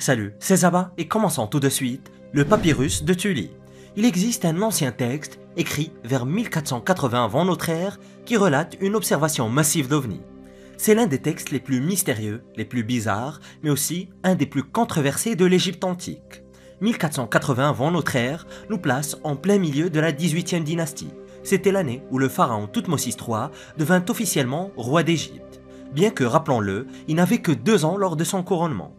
Salut, c'est Zaba et commençons tout de suite le papyrus de Tully. Il existe un ancien texte écrit vers 1480 avant notre ère qui relate une observation massive d'OVNI. C'est l'un des textes les plus mystérieux, les plus bizarres, mais aussi un des plus controversés de l'Égypte antique. 1480 avant notre ère nous place en plein milieu de la 18e dynastie. C'était l'année où le pharaon Thoutmôsis III devint officiellement roi d'Égypte. Bien que, rappelons-le, il n'avait que 2 ans lors de son couronnement.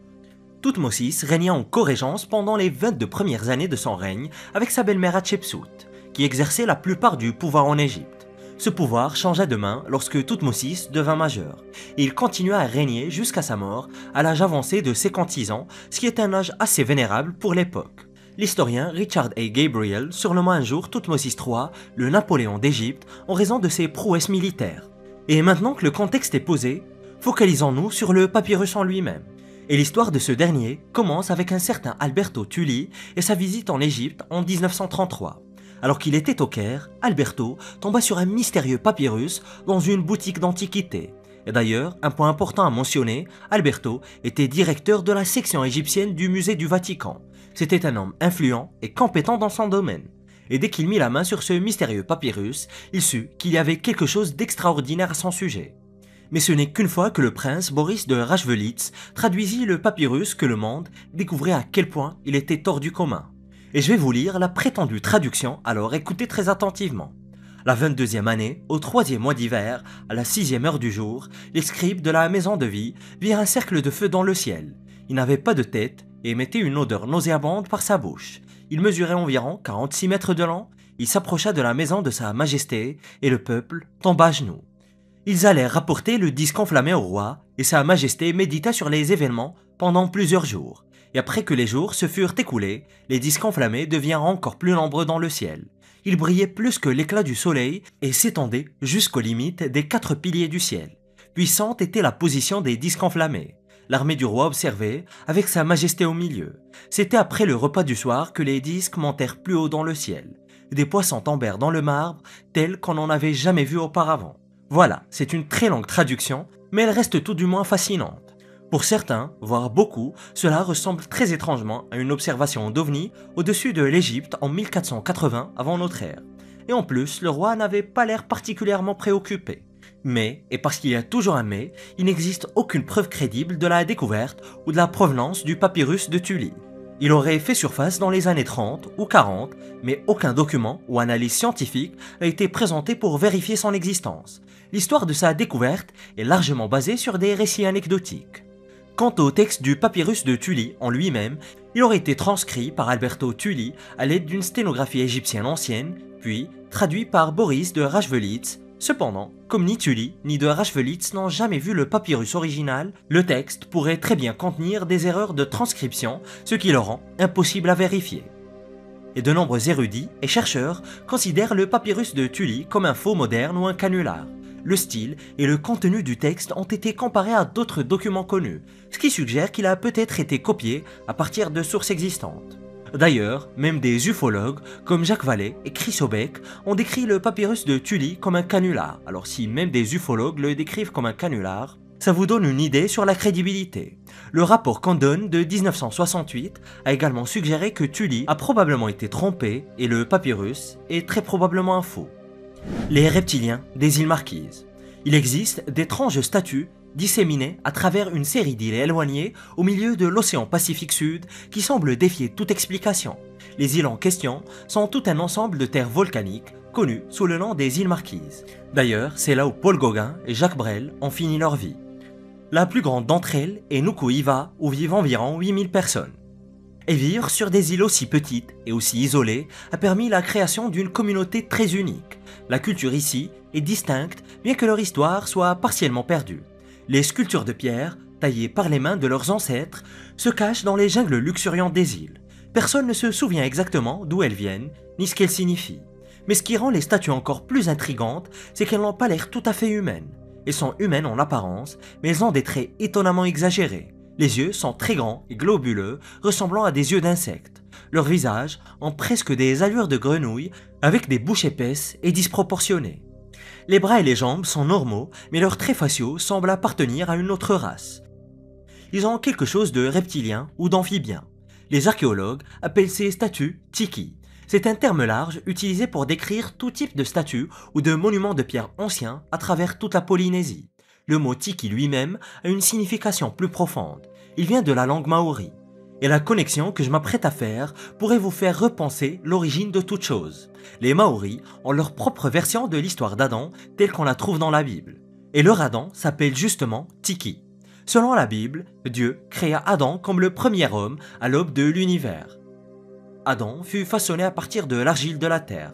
Thoutmôsis régna en co-régence pendant les 22 premières années de son règne avec sa belle-mère Hatshepsut, qui exerçait la plupart du pouvoir en Égypte. Ce pouvoir changea de main lorsque Thoutmôsis devint majeur, et il continua à régner jusqu'à sa mort à l'âge avancé de 56 ans, ce qui est un âge assez vénérable pour l'époque. L'historien Richard A. Gabriel surnomma un jour Thoutmôsis III le Napoléon d'Égypte en raison de ses prouesses militaires. Et maintenant que le contexte est posé, focalisons-nous sur le papyrus en lui-même. Et l'histoire de ce dernier commence avec un certain Alberto Tully et sa visite en Égypte en 1933. Alors qu'il était au Caire, Alberto tomba sur un mystérieux papyrus dans une boutique d'antiquités. Et d'ailleurs, un point important à mentionner, Alberto était directeur de la section égyptienne du musée du Vatican. C'était un homme influent et compétent dans son domaine. Et dès qu'il mit la main sur ce mystérieux papyrus, il sut qu'il y avait quelque chose d'extraordinaire à son sujet. Mais ce n'est qu'une fois que le prince Boris de Rachvelitz traduisit le papyrus que le monde découvrait à quel point il était hors du commun. Et je vais vous lire la prétendue traduction, alors écoutez très attentivement. La 22e année, au 3e mois d'hiver, à la 6e heure du jour, les scribes de la maison de vie virent un cercle de feu dans le ciel. Il n'avait pas de tête et émettait une odeur nauséabonde par sa bouche. Il mesurait environ 46 mètres de long, il s'approcha de la maison de sa majesté et le peuple tomba à genoux. Ils allèrent rapporter le disque enflammé au roi, et sa majesté médita sur les événements pendant plusieurs jours. Et après que les jours se furent écoulés, les disques enflammés devinrent encore plus nombreux dans le ciel. Ils brillaient plus que l'éclat du soleil et s'étendaient jusqu'aux limites des 4 piliers du ciel. Puissante était la position des disques enflammés. L'armée du roi observait, avec sa majesté au milieu. C'était après le repas du soir que les disques montèrent plus haut dans le ciel. Des poissons tombèrent dans le marbre, tels qu'on n'en avait jamais vu auparavant. Voilà, c'est une très longue traduction, mais elle reste tout du moins fascinante. Pour certains, voire beaucoup, cela ressemble très étrangement à une observation d'OVNI au-dessus de l'Égypte en 1480 avant notre ère. Et en plus, le roi n'avait pas l'air particulièrement préoccupé. Mais, et parce qu'il y a toujours un mais, il n'existe aucune preuve crédible de la découverte ou de la provenance du papyrus de Tully. Il aurait fait surface dans les années 30 ou 40, mais aucun document ou analyse scientifique n'a été présenté pour vérifier son existence. L'histoire de sa découverte est largement basée sur des récits anecdotiques. Quant au texte du papyrus de Tully en lui-même, il aurait été transcrit par Alberto Tully à l'aide d'une sténographie égyptienne ancienne, puis traduit par Boris de Rachvelitz. Cependant, comme ni Tully ni de Rachvelitz n'ont jamais vu le papyrus original, le texte pourrait très bien contenir des erreurs de transcription, ce qui le rend impossible à vérifier. Et de nombreux érudits et chercheurs considèrent le papyrus de Tully comme un faux moderne ou un canular. Le style et le contenu du texte ont été comparés à d'autres documents connus, ce qui suggère qu'il a peut-être été copié à partir de sources existantes. D'ailleurs, même des ufologues comme Jacques Vallée et Chris Aubeck ont décrit le papyrus de Tully comme un canular. Alors si même des ufologues le décrivent comme un canular, ça vous donne une idée sur la crédibilité. Le rapport Condon de 1968 a également suggéré que Tully a probablement été trompé et le papyrus est très probablement un faux. Les reptiliens des îles Marquises. Il existe d'étranges statues disséminées à travers une série d'îles éloignées au milieu de l'océan Pacifique Sud qui semblent défier toute explication. Les îles en question sont tout un ensemble de terres volcaniques connues sous le nom des îles Marquises. D'ailleurs, c'est là où Paul Gauguin et Jacques Brel ont fini leur vie. La plus grande d'entre elles est Nuku-Hiva où vivent environ 8000 personnes. Et vivre sur des îles aussi petites et aussi isolées a permis la création d'une communauté très unique. La culture ici est distincte bien que leur histoire soit partiellement perdue. Les sculptures de pierre, taillées par les mains de leurs ancêtres, se cachent dans les jungles luxuriantes des îles. Personne ne se souvient exactement d'où elles viennent, ni ce qu'elles signifient. Mais ce qui rend les statues encore plus intrigantes, c'est qu'elles n'ont pas l'air tout à fait humaines. Elles sont humaines en apparence, mais elles ont des traits étonnamment exagérés. Les yeux sont très grands et globuleux, ressemblant à des yeux d'insectes. Leurs visages ont presque des allures de grenouilles, avec des bouches épaisses et disproportionnées. Les bras et les jambes sont normaux, mais leurs traits faciaux semblent appartenir à une autre race. Ils ont quelque chose de reptilien ou d'amphibien. Les archéologues appellent ces statues tiki. C'est un terme large utilisé pour décrire tout type de statues ou de monuments de pierre anciens à travers toute la Polynésie. Le mot tiki lui-même a une signification plus profonde. Il vient de la langue maori. Et la connexion que je m'apprête à faire pourrait vous faire repenser l'origine de toute chose. Les Maoris ont leur propre version de l'histoire d'Adam telle qu'on la trouve dans la Bible. Et leur Adam s'appelle justement Tiki. Selon la Bible, Dieu créa Adam comme le premier homme à l'aube de l'univers. Adam fut façonné à partir de l'argile de la terre.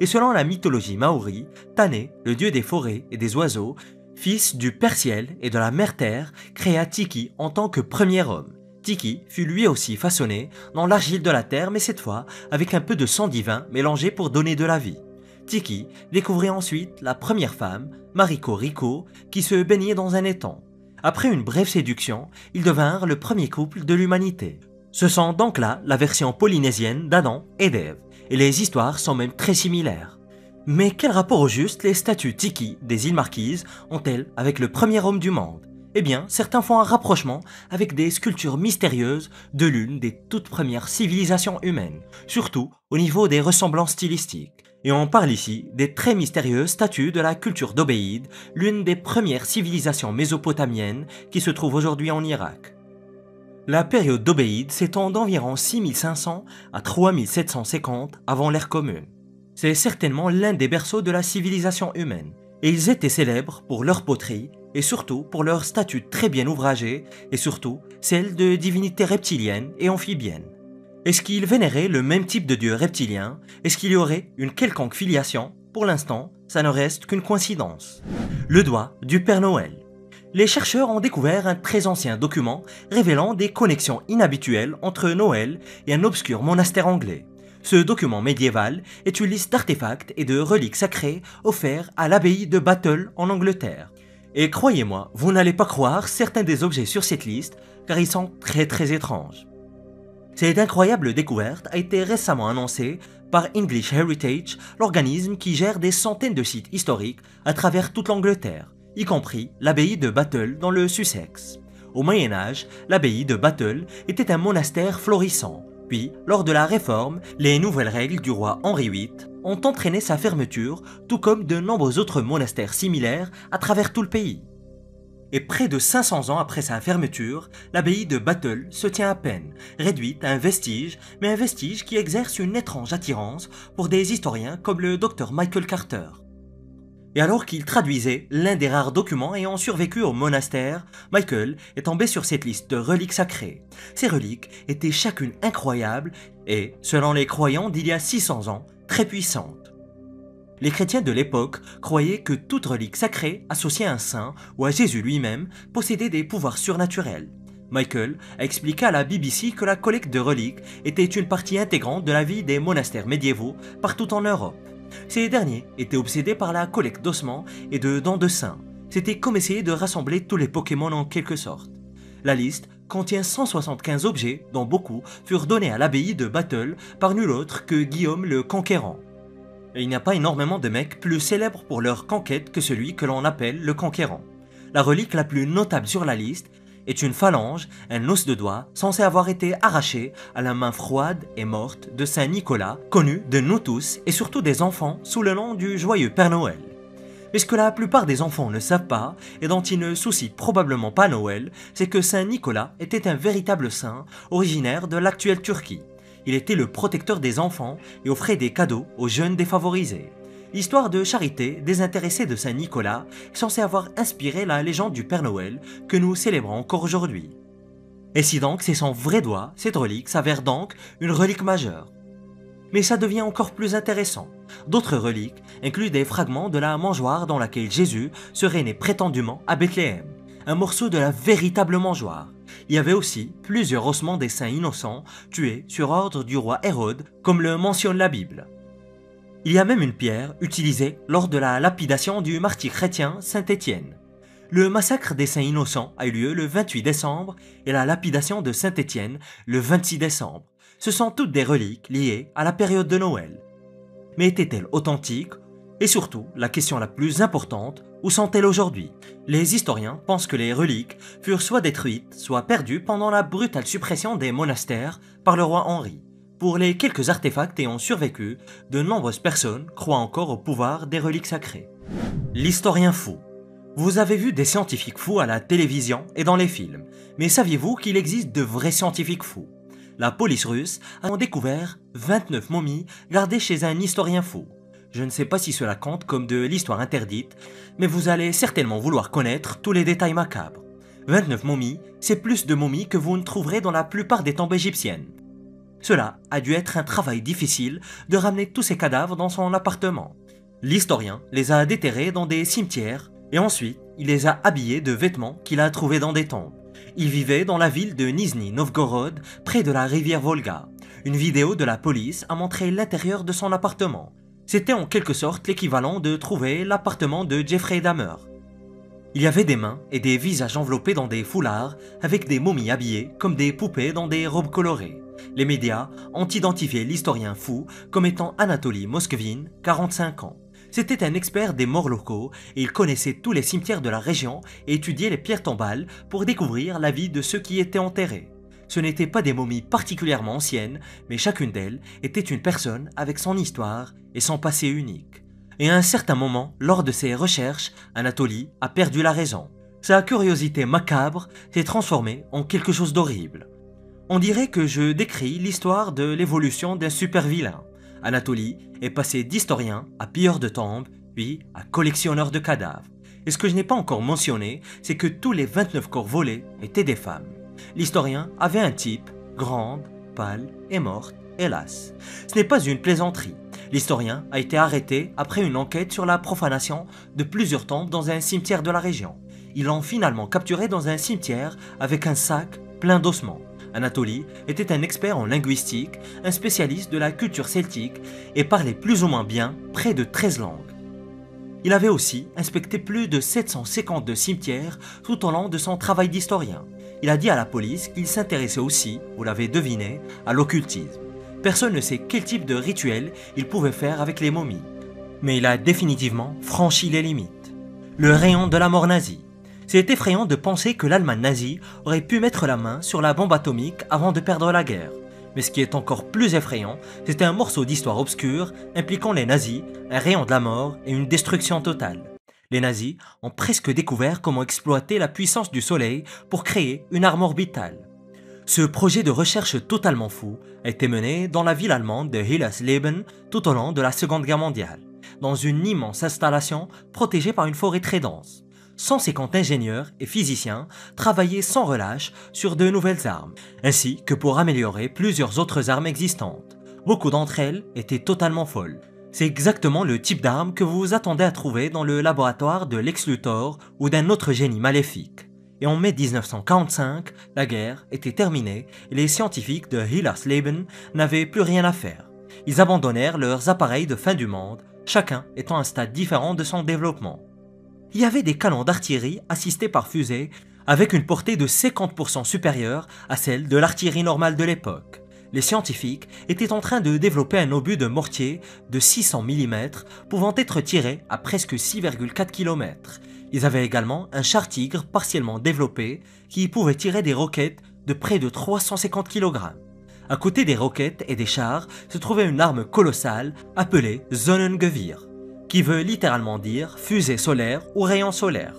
Et selon la mythologie maori, Tané, le dieu des forêts et des oiseaux, fils du Père Ciel et de la Mère Terre, créa Tiki en tant que premier homme. Tiki fut lui aussi façonné dans l'argile de la terre, mais cette fois avec un peu de sang divin mélangé pour donner de la vie. Tiki découvrit ensuite la première femme, Mariko Riko, qui se baignait dans un étang. Après une brève séduction, ils devinrent le premier couple de l'humanité. Ce sont donc là la version polynésienne d'Adam et d'Ève, et les histoires sont même très similaires. Mais quel rapport au juste les statues Tiki des îles Marquises ont-elles avec le premier homme du monde? Eh bien, certains font un rapprochement avec des sculptures mystérieuses de l'une des toutes premières civilisations humaines, surtout au niveau des ressemblances stylistiques. Et on parle ici des très mystérieuses statues de la culture d'Obéide, l'une des premières civilisations mésopotamiennes qui se trouve aujourd'hui en Irak. La période d'Obéide s'étend d'environ 6500 à 3750 avant l'ère commune. C'est certainement l'un des berceaux de la civilisation humaine, et ils étaient célèbres pour leur poterie et surtout pour leurs statues très bien ouvragées et surtout celles de divinités reptiliennes et amphibiennes. Est-ce qu'ils vénéraient le même type de dieu reptilien? Est-ce qu'il y aurait une quelconque filiation? Pour l'instant, ça ne reste qu'une coïncidence. Le doigt du Père Noël. Les chercheurs ont découvert un très ancien document révélant des connexions inhabituelles entre Noël et un obscur monastère anglais. Ce document médiéval est une liste d'artefacts et de reliques sacrées offerts à l'abbaye de Battle en Angleterre. Et croyez-moi, vous n'allez pas croire certains des objets sur cette liste car ils sont très étranges. Cette incroyable découverte a été récemment annoncée par English Heritage, l'organisme qui gère des centaines de sites historiques à travers toute l'Angleterre, y compris l'abbaye de Battle dans le Sussex. Au Moyen-Âge, l'abbaye de Battle était un monastère florissant. Puis, lors de la Réforme, les nouvelles règles du roi Henri VIII ont entraîné sa fermeture, tout comme de nombreux autres monastères similaires à travers tout le pays. Et près de 500 ans après sa fermeture, l'abbaye de Battle se tient à peine, réduite à un vestige, mais un vestige qui exerce une étrange attirance pour des historiens comme le Dr Michael Carter. Et alors qu'il traduisait l'un des rares documents ayant survécu au monastère, Michael est tombé sur cette liste de reliques sacrées. Ces reliques étaient chacune incroyables et, selon les croyants d'il y a 600 ans, très puissantes. Les chrétiens de l'époque croyaient que toute relique sacrée associée à un saint ou à Jésus lui-même possédait des pouvoirs surnaturels. Michael a expliqué à la BBC que la collecte de reliques était une partie intégrante de la vie des monastères médiévaux partout en Europe. Ces derniers étaient obsédés par la collecte d'ossements et de dents de saints. C'était comme essayer de rassembler tous les Pokémon en quelque sorte. La liste contient 175 objets dont beaucoup furent donnés à l'abbaye de Battle par nul autre que Guillaume le Conquérant. Et il n'y a pas énormément de mecs plus célèbres pour leur conquête que celui que l'on appelle le Conquérant. La relique la plus notable sur la liste est une phalange, un os de doigt, censé avoir été arraché à la main froide et morte de Saint Nicolas, connu de nous tous et surtout des enfants sous le nom du joyeux Père Noël. Mais ce que la plupart des enfants ne savent pas, et dont ils ne soucient probablement pas Noël, c'est que Saint Nicolas était un véritable saint originaire de l'actuelle Turquie. Il était le protecteur des enfants et offrait des cadeaux aux jeunes défavorisés. L'histoire de charité désintéressée de Saint Nicolas est censée avoir inspiré la légende du Père Noël que nous célébrons encore aujourd'hui. Et si donc c'est son vrai doigt, cette relique s'avère donc une relique majeure. Mais ça devient encore plus intéressant. D'autres reliques incluent des fragments de la mangeoire dans laquelle Jésus serait né prétendument à Bethléem, un morceau de la véritable mangeoire. Il y avait aussi plusieurs ossements des saints innocents tués sur ordre du roi Hérode, comme le mentionne la Bible. Il y a même une pierre utilisée lors de la lapidation du martyr chrétien Saint Étienne. Le massacre des saints innocents a eu lieu le 28 décembre et la lapidation de Saint Étienne le 26 décembre. Ce sont toutes des reliques liées à la période de Noël. Mais étaient-elles authentiques? Et surtout, la question la plus importante, où sont-elles aujourd'hui? Les historiens pensent que les reliques furent soit détruites, soit perdues pendant la brutale suppression des monastères par le roi Henri. Pour les quelques artefacts ayant survécu, de nombreuses personnes croient encore au pouvoir des reliques sacrées. L'historien fou. Vous avez vu des scientifiques fous à la télévision et dans les films, mais saviez-vous qu'il existe de vrais scientifiques fous? La police russe a découvert 29 momies gardées chez un historien fou. Je ne sais pas si cela compte comme de l'histoire interdite, mais vous allez certainement vouloir connaître tous les détails macabres. 29 momies, c'est plus de momies que vous ne trouverez dans la plupart des tombes égyptiennes. Cela a dû être un travail difficile de ramener tous ces cadavres dans son appartement. L'historien les a déterrés dans des cimetières et ensuite il les a habillés de vêtements qu'il a trouvés dans des tombes. Il vivait dans la ville de Nizhny Novgorod, près de la rivière Volga. Une vidéo de la police a montré l'intérieur de son appartement. C'était en quelque sorte l'équivalent de trouver l'appartement de Jeffrey Dahmer. Il y avait des mains et des visages enveloppés dans des foulards avec des momies habillées comme des poupées dans des robes colorées. Les médias ont identifié l'historien fou comme étant Anatoly Moskvin, 45 ans. C'était un expert des morts locaux et il connaissait tous les cimetières de la région et étudiait les pierres tombales pour découvrir la vie de ceux qui étaient enterrés. Ce n'étaient pas des momies particulièrement anciennes, mais chacune d'elles était une personne avec son histoire et son passé unique. Et à un certain moment, lors de ses recherches, Anatoly a perdu la raison. Sa curiosité macabre s'est transformée en quelque chose d'horrible. On dirait que je décris l'histoire de l'évolution d'un super vilain. Anatoly est passé d'historien à pilleur de tombes, puis à collectionneur de cadavres. Et ce que je n'ai pas encore mentionné, c'est que tous les 29 corps volés étaient des femmes. L'historien avait un type, grande, pâle et morte, hélas. Ce n'est pas une plaisanterie. L'historien a été arrêté après une enquête sur la profanation de plusieurs tombes dans un cimetière de la région. Ils l'ont finalement capturé dans un cimetière avec un sac plein d'ossements. Anatoly était un expert en linguistique, un spécialiste de la culture celtique et parlait plus ou moins bien près de 13 langues. Il avait aussi inspecté plus de 752 cimetières tout au long de son travail d'historien. Il a dit à la police qu'il s'intéressait aussi, vous l'avez deviné, à l'occultisme. Personne ne sait quel type de rituel il pouvait faire avec les momies. Mais il a définitivement franchi les limites. Le rayon de la mort nazie. C'est effrayant de penser que l'Allemagne nazie aurait pu mettre la main sur la bombe atomique avant de perdre la guerre. Mais ce qui est encore plus effrayant, c'était un morceau d'histoire obscure impliquant les nazis, un rayon de la mort et une destruction totale. Les nazis ont presque découvert comment exploiter la puissance du soleil pour créer une arme orbitale. Ce projet de recherche totalement fou a été mené dans la ville allemande de Hillersleben tout au long de la Seconde Guerre mondiale, dans une immense installation protégée par une forêt très dense. 150 ingénieurs et physiciens travaillaient sans relâche sur de nouvelles armes, ainsi que pour améliorer plusieurs autres armes existantes. Beaucoup d'entre elles étaient totalement folles. C'est exactement le type d'arme que vous vous attendez à trouver dans le laboratoire de Lex Luthor ou d'un autre génie maléfique. Et en mai 1945, la guerre était terminée et les scientifiques de Hillersleben n'avaient plus rien à faire. Ils abandonnèrent leurs appareils de fin du monde, chacun étant à un stade différent de son développement. Il y avait des canons d'artillerie assistés par fusées avec une portée de 50% supérieure à celle de l'artillerie normale de l'époque. Les scientifiques étaient en train de développer un obus de mortier de 600 mm pouvant être tiré à presque 6,4 km. Ils avaient également un char Tigre partiellement développé qui pouvait tirer des roquettes de près de 350 kg. À côté des roquettes et des chars se trouvait une arme colossale appelée Sonnengewehr, qui veut littéralement dire fusée solaire ou rayon solaire.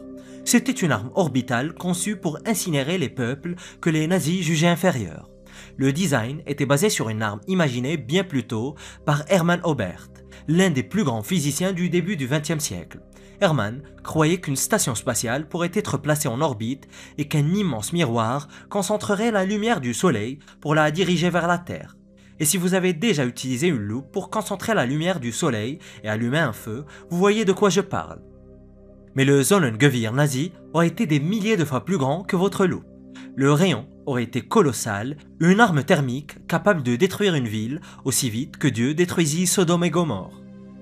C'était une arme orbitale conçue pour incinérer les peuples que les nazis jugeaient inférieurs. Le design était basé sur une arme imaginée bien plus tôt par Hermann Oberth, l'un des plus grands physiciens du début du XXe siècle. Hermann croyait qu'une station spatiale pourrait être placée en orbite et qu'un immense miroir concentrerait la lumière du soleil pour la diriger vers la Terre. Et si vous avez déjà utilisé une loupe pour concentrer la lumière du soleil et allumer un feu, vous voyez de quoi je parle. Mais le Sonnengewehr nazi aurait été des milliers de fois plus grand que votre loupe. Le rayon aurait été colossal, une arme thermique capable de détruire une ville aussi vite que Dieu détruisit Sodome et Gomorrhe.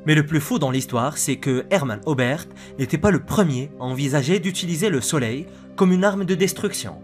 Mais le plus fou dans l'histoire, c'est que Hermann Oberth n'était pas le premier à envisager d'utiliser le soleil comme une arme de destruction.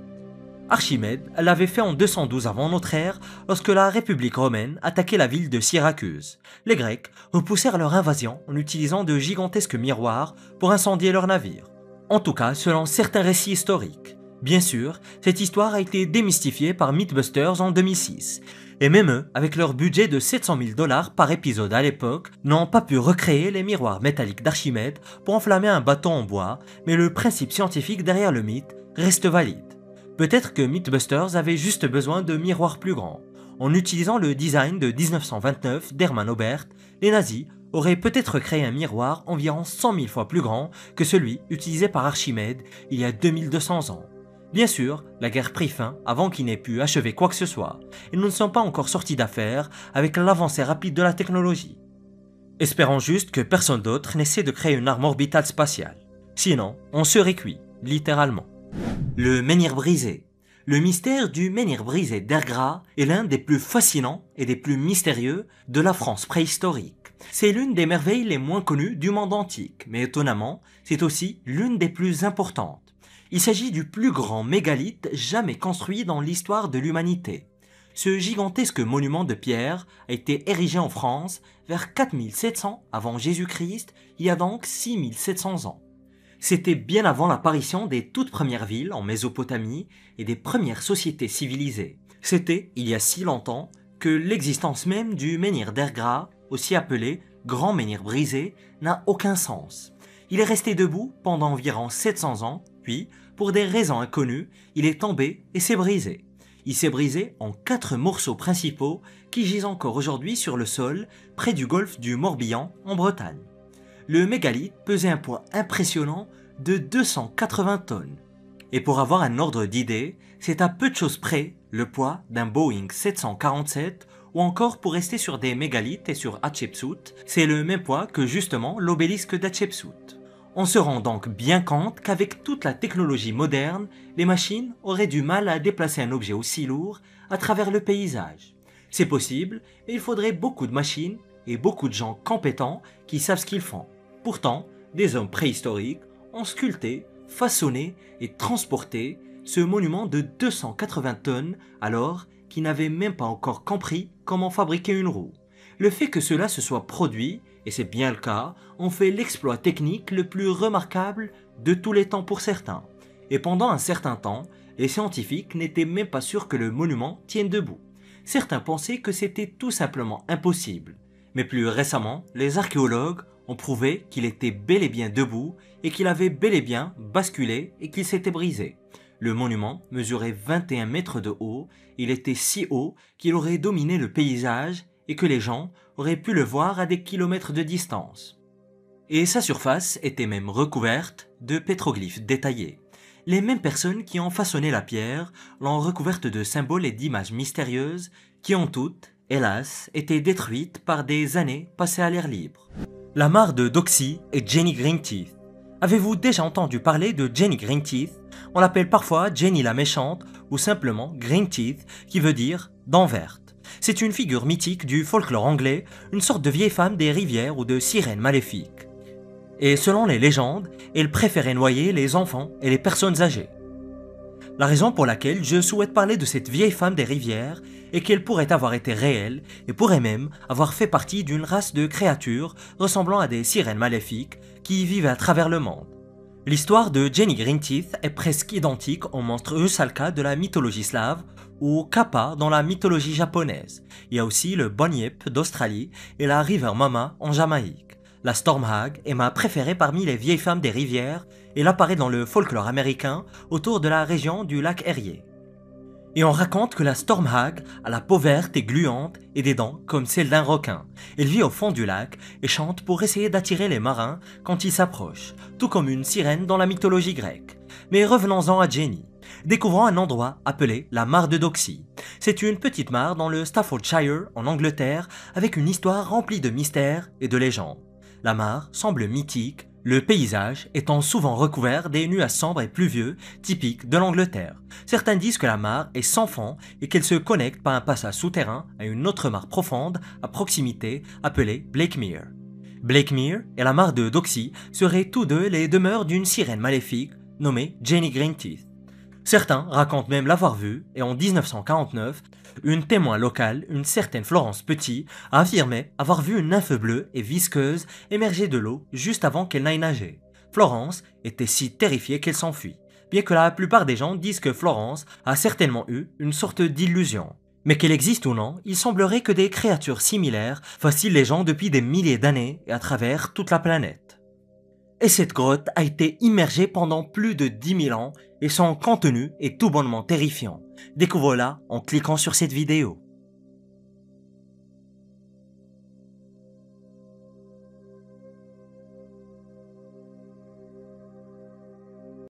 Archimède l'avait fait en 212 avant notre ère lorsque la République romaine attaquait la ville de Syracuse. Les Grecs repoussèrent leur invasion en utilisant de gigantesques miroirs pour incendier leurs navires. En tout cas, selon certains récits historiques. Bien sûr, cette histoire a été démystifiée par Mythbusters en 2006. Et même eux, avec leur budget de 700 000 $ par épisode à l'époque, n'ont pas pu recréer les miroirs métalliques d'Archimède pour enflammer un bateau en bois, mais le principe scientifique derrière le mythe reste valide. Peut-être que Mythbusters avait juste besoin de miroirs plus grands. En utilisant le design de 1929 d'Hermann Oberth, les nazis auraient peut-être créé un miroir environ 100 000 fois plus grand que celui utilisé par Archimède il y a 2200 ans. Bien sûr, la guerre prit fin avant qu'il n'ait pu achever quoi que ce soit, et nous ne sommes pas encore sortis d'affaire avec l'avancée rapide de la technologie. Espérons juste que personne d'autre n'essaie de créer une arme orbitale spatiale. Sinon, on serait cuit, littéralement. Le menhir brisé. Le mystère du menhir brisé d'Ergra est l'un des plus fascinants et des plus mystérieux de la France préhistorique. C'est l'une des merveilles les moins connues du monde antique, mais étonnamment, c'est aussi l'une des plus importantes. Il s'agit du plus grand mégalithe jamais construit dans l'histoire de l'humanité. Ce gigantesque monument de pierre a été érigé en France vers 4700 avant Jésus-Christ, il y a donc 6700 ans. C'était bien avant l'apparition des toutes premières villes en Mésopotamie et des premières sociétés civilisées. C'était, il y a si longtemps, que l'existence même du menhir d'Ergra, aussi appelé Grand Menhir Brisé, n'a aucun sens. Il est resté debout pendant environ 700 ans, puis, pour des raisons inconnues, il est tombé et s'est brisé. Il s'est brisé en 4 morceaux principaux qui gisent encore aujourd'hui sur le sol, près du golfe du Morbihan, en Bretagne. Le mégalithe pesait un poids impressionnant de 280 tonnes. Et pour avoir un ordre d'idée, c'est à peu de choses près le poids d'un Boeing 747 ou encore pour rester sur des mégalithes et sur Hatshepsut, c'est le même poids que justement l'obélisque d'Hatshepsut. On se rend donc bien compte qu'avec toute la technologie moderne, les machines auraient du mal à déplacer un objet aussi lourd à travers le paysage. C'est possible, mais il faudrait beaucoup de machines et beaucoup de gens compétents qui savent ce qu'ils font. Pourtant, des hommes préhistoriques ont sculpté, façonné et transporté ce monument de 280 tonnes alors qu'ils n'avaient même pas encore compris comment fabriquer une roue. Le fait que cela se soit produit, et c'est bien le cas, en fait l'exploit technique le plus remarquable de tous les temps pour certains. Et pendant un certain temps, les scientifiques n'étaient même pas sûrs que le monument tienne debout. Certains pensaient que c'était tout simplement impossible. Mais plus récemment, les archéologues ont prouvé qu'il était bel et bien debout et qu'il avait bel et bien basculé et qu'il s'était brisé. Le monument mesurait 21 mètres de haut, il était si haut qu'il aurait dominé le paysage et que les gens auraient pu le voir à des kilomètres de distance. Et sa surface était même recouverte de pétroglyphes détaillés. Les mêmes personnes qui ont façonné la pierre l'ont recouverte de symboles et d'images mystérieuses qui ont toutes, hélas, été détruites par des années passées à l'air libre. La mare de Doxy et Jenny Greenteeth. Avez-vous déjà entendu parler de Jenny Greenteeth? On l'appelle parfois Jenny la méchante ou simplement Greenteeth qui veut dire dents vertes. C'est une figure mythique du folklore anglais, une sorte de vieille femme des rivières ou de sirène maléfique. Et selon les légendes, elle préférait noyer les enfants et les personnes âgées. La raison pour laquelle je souhaite parler de cette vieille femme des rivières est qu'elle pourrait avoir été réelle et pourrait même avoir fait partie d'une race de créatures ressemblant à des sirènes maléfiques qui vivent à travers le monde. L'histoire de Jenny Greenteeth est presque identique au monstre Rusalka de la mythologie slave ou Kappa dans la mythologie japonaise. Il y a aussi le Bunyip d'Australie et la River Mama en Jamaïque. La Storm Hag est ma préférée parmi les vieilles femmes des rivières et elle apparaît dans le folklore américain autour de la région du lac Erie. Et on raconte que la Storm Hag a la peau verte et gluante et des dents comme celles d'un requin. Elle vit au fond du lac et chante pour essayer d'attirer les marins quand ils s'approchent, tout comme une sirène dans la mythologie grecque. Mais revenons-en à Jenny. Découvrons un endroit appelé la mare de Doxy. C'est une petite mare dans le Staffordshire en Angleterre avec une histoire remplie de mystères et de légendes. La mare semble mythique, le paysage étant souvent recouvert des nuages sombres et pluvieux typiques de l'Angleterre. Certains disent que la mare est sans fond et qu'elle se connecte par un passage souterrain à une autre mare profonde à proximité appelée Blakemere. Blakemere et la mare de Doxy seraient tous deux les demeures d'une sirène maléfique nommée Jenny Greenteeth. Certains racontent même l'avoir vu, et en 1949, une témoin locale, une certaine Florence Petit, a affirmé avoir vu une nymphe bleue et visqueuse émerger de l'eau juste avant qu'elle n'aille nager. Florence était si terrifiée qu'elle s'enfuit, bien que la plupart des gens disent que Florence a certainement eu une sorte d'illusion. Mais qu'elle existe ou non, il semblerait que des créatures similaires fascinent les gens depuis des milliers d'années et à travers toute la planète. Et cette grotte a été immergée pendant plus de 10 000 ans et son contenu est tout bonnement terrifiant. Découvre-la en cliquant sur cette vidéo.